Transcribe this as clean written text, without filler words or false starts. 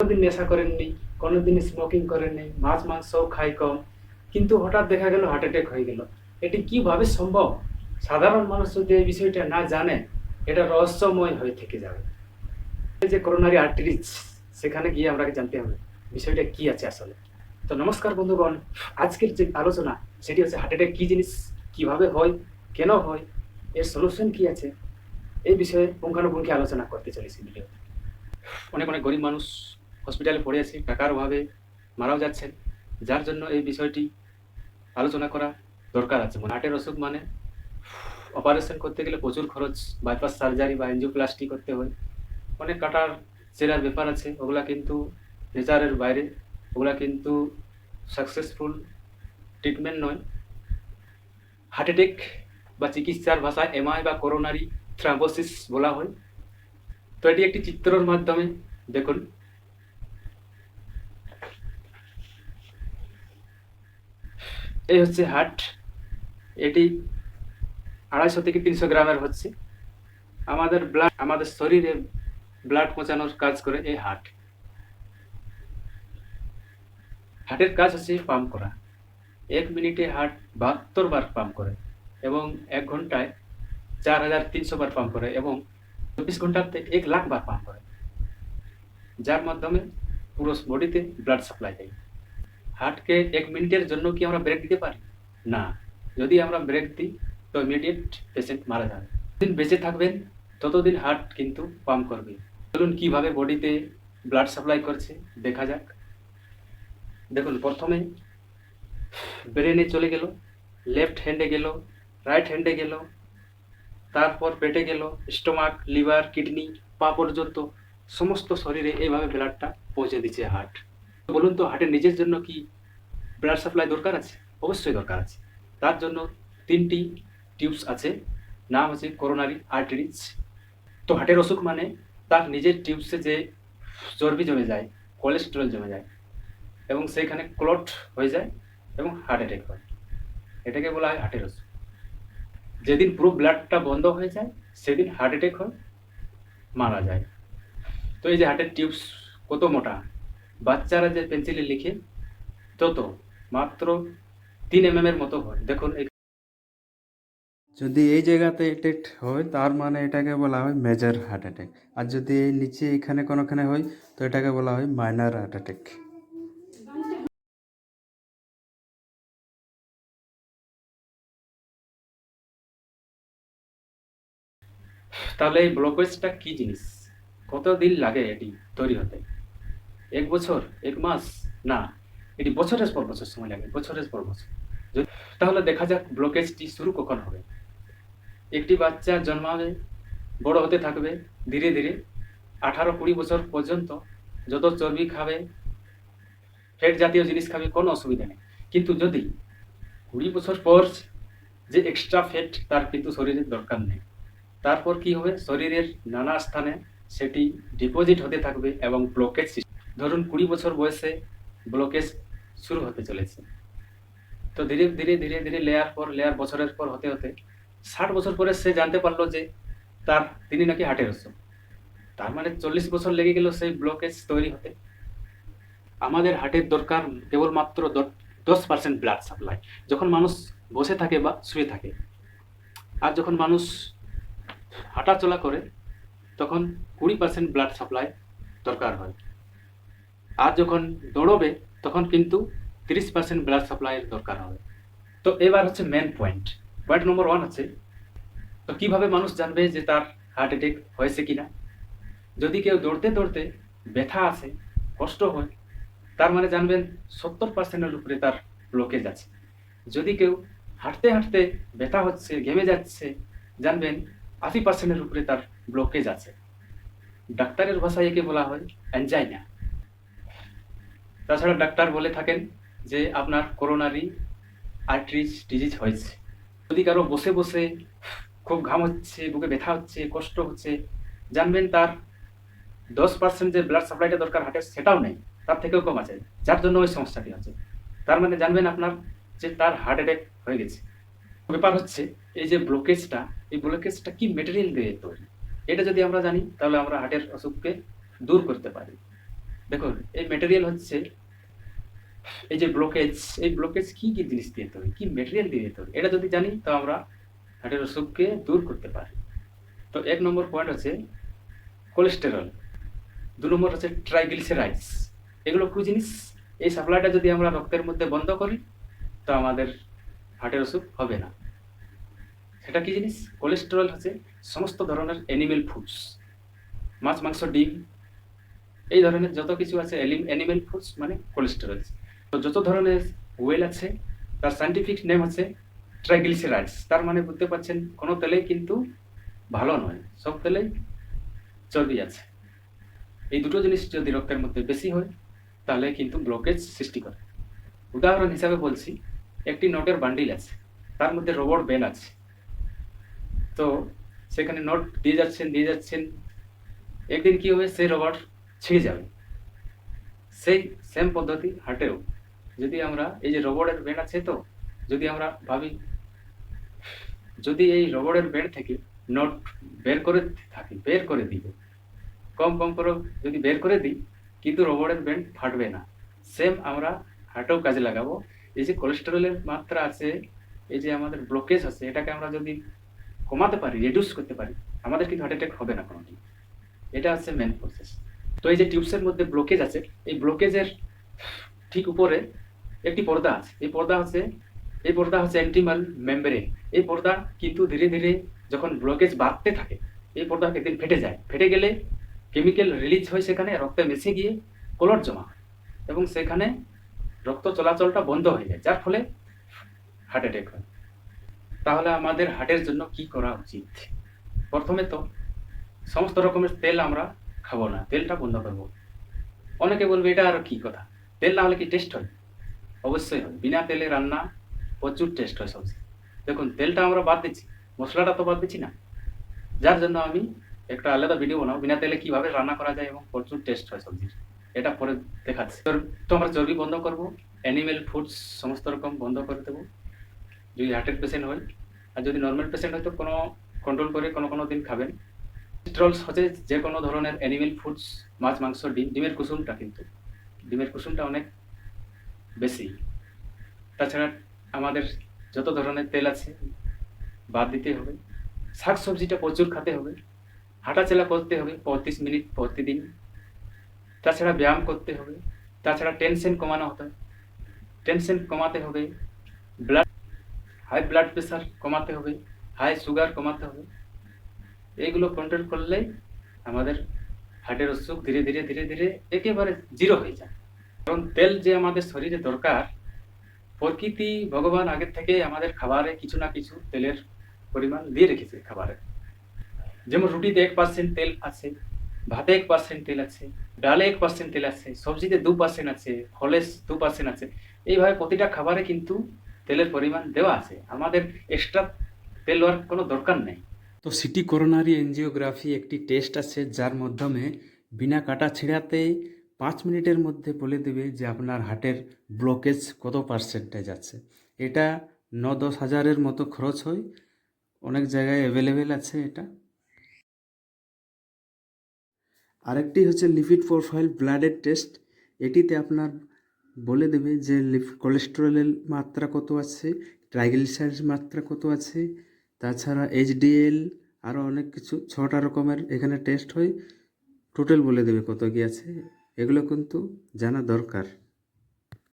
কোনোদিন নেশা করেননি, কোনোদিন স্মোকিং করেননি, মাছ মাংস খাই কম, কিন্তু হঠাৎ দেখা গেল হার্ট অ্যাটাক হয়ে গেল। এটি কিভাবে সম্ভব? সাধারণ মানুষ যদি এই বিষয়টা না জানে, এটা রহস্যময় হয়ে থেকে যাবে। এই যে করোনারি আর্টারিজ, সেখানে গিয়ে আমরা জানতে হবে বিষয়টা কি আছে আসলে। তো নমস্কার বন্ধুগণ, আজকের যে আলোচনা সেটি হচ্ছে হার্ট অ্যাটাক কী জিনিস, কিভাবে হয়, কেন হয়, এর সলিউশন কি আছে, এই বিষয়ে পুঙ্খানুপুঙ্খে আলোচনা করতে চলেছি ভিডিওতে। অনেক অনেক গরিব মানুষ হসপিটালে পড়ে আছে, টাকার অভাবে মারাও যাচ্ছেন, যার জন্য এই বিষয়টি আলোচনা করা দরকার আছে। হার্টের অসুখ মানে অপারেশন করতে গেলে প্রচুর খরচ, বাইপাস সার্জারি বা এনজিওপ্লাস্টি করতে হয়, অনেক কাটার চেরার ব্যাপার আছে, ওগুলা কিন্তু নেচারের বাইরে, ওগুলা কিন্তু সাকসেসফুল ট্রিটমেন্ট নয়। হার্ট অ্যাটাক বা চিকিৎসার ভাষায় এমআই বা করোনারি থ্রম্বোসিস বলা হয়। তো এটি একটি চিত্রের মাধ্যমে দেখুন। এই হচ্ছে হার্ট, এটি 250 থেকে 300 গ্রামের হচ্ছে। আমাদের শরীরে ব্লাড পৌঁছানোর কাজ করে এই হার্ট। হার্টের কাজ হচ্ছে পাম্প করা। 1 মিনিটে হার্ট 72 বার পাম্প করে এবং 1 ঘন্টায় 4300 বার পাম্প করে এবং 24 ঘন্টাতে 1 লাখ বার পাম্প করে, যার মাধ্যমে পুরো বডিতে ব্লাড সাপ্লাই দেয়। হার্টকে 1 মিনিটের জন্য কি আমরা ব্রেক দিতে পারি? না। যদি আমরা ব্রেক দিই তো ইমিডিয়েট পেশেন্ট মারা যাবে। যতদিন বেঁচে থাকবেন ততদিন হার্ট কিন্তু পাম্প করবে। চলুন কিভাবে বডিতে ব্লাড সাপ্লাই করছে দেখা যাক। দেখুন, প্রথমে ব্রেনে চলে গেল, লেফট হ্যান্ডে গেল, রাইট হ্যান্ডে গেল, তারপর পেটে গেল, স্টোমাক, লিভার, কিডনি, পা পর্যন্ত সমস্ত শরীরে এইভাবে ব্লাডটা পৌঁছে দিচ্ছে হার্ট। বলুন তো, হার্টের নিজের জন্য কি ব্লাড সাপ্লাই দরকার আছে? অবশ্যই দরকার আছে। তার জন্য 3টি টিউবস আছে, নাম হচ্ছে করোনারি আর্টারিজ। তো হার্টের অসুখ মানে তার নিজের টিউবসে যে চর্বি জমে যায়, কোলেস্টেরল জমে যায় এবং সেইখানে ক্লট হয়ে যায় এবং হার্ট অ্যাটাক হয়। এটাকে বলা হয় হার্টের অসুখ। যেদিন পুরো ব্লাডটা বন্ধ হয়ে যায় সেদিন হার্ট অ্যাটাক হয়, মারা যায়। তো এই যে হার্টের টিউবস কত মোটা, বাচ্চারা যে পেন্সিলে লিখে তত মাত্র 3 mm এর মতো হয়। দেখুন, যদি এই জায়গাতে অ্যাটাক হয় তার মানে এটাকে বলা হয় মেজর হার্ট অ্যাটাক, আর যদি এই নিচে এখানে কোনোখানে হয় তো এটাকে বলা হয় মাইনর হার্ট অ্যাটাক। তাহলে এই ব্লকেজটা কি জিনিস, কতদিন লাগে এটি তৈরি হতে? 1 বছর, 1 মাস? না, এটি বছরের পর বছর সময় লাগে, বছরের পর বছর। তাহলে দেখা যাক ব্লকেজটি শুরু কখন হবে। একটি বাচ্চা জন্মাবে, বড় হতে থাকবে, ধীরে ধীরে 18-20 বছর পর্যন্ত যত চর্বি খাবে, ফ্যাট জাতীয় জিনিস খাবে, কোনো অসুবিধা নেই। কিন্তু যদি 20 বছর পর যে এক্সট্রা ফ্যাট তার কিন্তু শরীরের দরকার নেই, তারপর কি হবে, শরীরের নানা স্থানে সেটি ডিপোজিট হতে থাকবে এবং ব্লকেজ। ধরুন 20 বছর বয়সে ব্লকেজ শুরু হতে চলেছে, তো ধীরে ধীরে ধীরে ধীরে লেয়ার পর লেয়ার বছরের পর হতে হতে 60 বছর পরে সে জানতে পারলো যে তিনি নাকি হার্টের অসুখ। তার মানে 40 বছর লেগে গেল সেই ব্লকেজ তৈরি হতে। আমাদের হার্টের দরকার কেবলমাত্র 10% ব্লাড সাপ্লাই, যখন মানুষ বসে থাকে বা শুয়ে থাকে। আর যখন মানুষ হাঁটাচলা করে তখন 20% ব্লাড সাপ্লাই দরকার হয়। আর যখন দৌড়বে তখন কিন্তু 30% ব্লাড সাপ্লাইয়ের দরকার হবে। তো এবার হচ্ছে মেন পয়েন্ট, পয়েন্ট নম্বর 1 হচ্ছে, তো কিভাবে মানুষ জানবে যে তার হার্ট অ্যাটাক হয়েছে কিনা? যদি কেউ দৌড়তে দৌড়তে ব্যথা আছে, কষ্ট হয়, তার মানে জানবেন 70%-এর উপরে তার ব্লকেজ আছে। যদি কেউ হাঁটতে হাঁটতে ব্যথা হচ্ছে, ঘেমে যাচ্ছে, জানবেন 80%-এর উপরে তার ব্লকেজ আছে। ডাক্তারের ভাষায় একে বলা হয় অ্যাঞ্জাইনা। তাছাড়া ডাক্তার বলে থাকেন যে আপনার করোনারি আর্টারিজ ডিজিজ হয়েছে। যদি কারো বসে বসে খুব ঘাম হচ্ছে, বুকে ব্যথা হচ্ছে, কষ্ট হচ্ছে, জানবেন তার 10% যে ব্লাড সাপ্লাইটা দরকার হার্টের সেটাও নেই, তার থেকেও কম আছে, যার জন্য ওই সমস্যাটি হচ্ছে। তার মানে জানবেন আপনার যে তার হার্ট অ্যাটাক হয়ে গেছে। ব্যাপার হচ্ছে এই যে ব্লকেজটা, এই ব্লকেজটা কি মেটেরিয়াল দিয়ে তৈরি, এটা যদি আমরা জানি তাহলে আমরা হার্টের অসুখকে দূর করতে পারি। দেখুন এই ম্যাটেরিয়াল হচ্ছে, এই যে ব্লকেজ, এই ব্লকেজ কি কি জিনিস দিয়ে তৈরি, কি ম্যাটেরিয়াল দিয়ে তৈরি, এটা যদি জানি তো আমরা হার্টের অসুখকে দূর করতে পারি। তো 1 নম্বর পয়েন্ট হচ্ছে কোলেস্টেরল, 2 নম্বর হচ্ছে ট্রাইগ্লিসারাইডস। এগুলো কি জিনিস? এই সাপ্লাইটা যদি আমরা রক্তের মধ্যে বন্ধ করি তো আমাদের হার্টের অসুখ হবে না। সেটা কি জিনিস? কোলেস্টেরল হচ্ছে সমস্ত ধরনের অ্যানিমেল ফুডস, মাছ, মাংস, ডিম, এই ধরনের যত কিছু আছে অ্যানিমেল ফুডস মানে কোলেস্টেরল। তো যত ধরনের ওয়েল আছে তার সায়েন্টিফিক নেম হচ্ছে ট্রাইগ্লিসারাইডস। তার মানে বুঝতে পারছেন কোনো তেলেই কিন্তু ভালো নয়, সব তেলেই চর্বি আছে। এই দুটো জিনিস যদি রক্তের মধ্যে বেশি হয় তাহলে কিন্তু ব্লকেজ সৃষ্টি করে। উদাহরণ হিসাবে বলছি, একটি নোটের বান্ডিল আছে, তার মধ্যে রবার ব্যান্ড আছে, তো সেখানে নোট দিয়ে যাচ্ছেন, একদিন কি হবে, সেই রবার ছিঁড়ে যাবে। সেই সেম পদ্ধতি হার্টেও, যদি আমরা এই যে রবারের ব্যান্ড আছে, তো যদি আমরা ভাবি যদি এই রবারের ব্যান্ড থেকে নোট বের করে দিব, কম কম করে যদি বের করে দিই, কিন্তু রবারের ব্যান্ড ফাটবে না। সেম আমরা হার্টেও কাজে লাগাবো। এই যে কোলেস্টেরলের মাত্রা আছে, এই যে আমাদের ব্লকেজ আছে, এটাকে আমরা যদি কমাতে পারি, রিডিউস করতে পারি, আমাদের কিন্তু হার্ট অ্যাটাক হবে না কোনোদিন। এটা হচ্ছে মেন প্রসেস। তো এই যে টিউবসের মধ্যে ব্লকেজ আছে, এই ব্লকেজের ঠিক উপরে একটি পর্দা আছে। এই পর্দা হচ্ছে অ্যান্টিমাল মেমব্রেন। এই পর্দা কিন্তু ধীরে ধীরে যখন ব্লকেজ বাড়তে থাকে, এই পর্দা একদিন ফেটে যায়। ফেটে গেলে কেমিক্যাল রিলিজ হয়, সেখানে রক্তে মিশে গিয়ে ক্লট জমা হয় এবং সেখানে রক্ত চলাচলটা বন্ধ হয়ে যায়, যার ফলে হার্ট অ্যাটাক হয়। তাহলে আমাদের হার্টের জন্য কি করা উচিত? প্রথমে তো সমস্ত রকমের তেল আমরা খাবো না, তেলটা বন্ধ করবো। অনেকে বলবে এটা আর কি কথা, তেল না হলে কি টেস্ট হয়? অবশ্যই হয়। বিনা তেলে রান্না প্রচুর টেস্ট হয় সবজি। দেখুন তেলটা আমরা বাদ দিচ্ছি, মশলাটা তো বাদ দিচ্ছি না, যার জন্য আমি একটা আলাদা ভিডিও বানাবো বিনা তেলে কিভাবে রান্না করা যায় এবং প্রচুর টেস্ট হয় সবজির, এটা পরে দেখাচ্ছি। তো আমরা চর্বি বন্ধ করবো, অ্যানিমেল ফুডস সমস্ত রকম বন্ধ করে দেবো যদি হার্টের পেশেন্ট হয়। আর যদি নর্মাল পেশেন্ট হয় তো কোনো কন্ট্রোল করে কোনো দিন খাবেন। কোলেস্টেরলস হচ্ছে যে কোনো ধরনের অ্যানিমেল ফুডস, মাছ, মাংস, ডিমের কুসুমটা, কিন্তু ডিমের কুসুমটা অনেক বেশি। তাছাড়া আমাদের যত ধরনের তেল আছে বাদ দিতে হবে। শাক সবজিটা প্রচুর খেতে হবে। হাঁটাচলা করতে হবে 35 মিনিট প্রতিদিন। তাছাড়া ব্যায়াম করতে হবে। তাছাড়া টেনশন কমাতে হবে। হাই ব্লাড প্রেশার কমাতে হবে, হাই সুগার কমাতে হবে। এইগুলো কন্ট্রোল করলেই আমাদের হার্টের অসুখ ধীরে ধীরে ধীরে ধীরে একেবারে জিরো হয়ে যায়। কারণ তেল যে আমাদের শরীরে দরকার, প্রকৃতি ভগবান আগের থেকে আমাদের খাবারে কিছু না কিছু তেলের পরিমাণ দিয়ে রেখেছে খাবারে। যেমন রুটিতে 1% তেল আছে, ভাতে 1% তেল আছে, ডালে 1% তেল আছে, সবজিতে 2% আছে, ফলে 2% আছে। এইভাবে প্রতিটা খাবারে কিন্তু তেলের পরিমাণ দেওয়া আছে, আমাদের এক্সট্রা তেল হওয়ার কোনো দরকার নেই। তো সিটি করোনারি এনজিওগ্রাফি একটি টেস্ট আছে, যার মাধ্যমে বিনা কাটা ছিঁড়াতে 5 মিনিটের মধ্যে বলে দেবে যে আপনার হার্টের ব্লকেজ কত পার্সেন্টেজ আছে। এটা 9-10 হাজারের মতো খরচ হয়, অনেক জায়গায় অ্যাভেলেবেল আছে এটা। আরেকটি হচ্ছে লিপিড প্রোফাইল ব্লাডের টেস্ট। এটিতে আপনার বলে দেবে যে কোলেস্টেরলের মাত্রা কত আছে, ট্রাইগ্লিসারাইডের মাত্রা কত আছে, তাছাড়া এইচডিএল, আরও অনেক কিছু 6টা রকমের এখানে টেস্ট হয়। টোটাল বলে দেবে কত কি আছে। এগুলো কিন্তু জানা দরকার।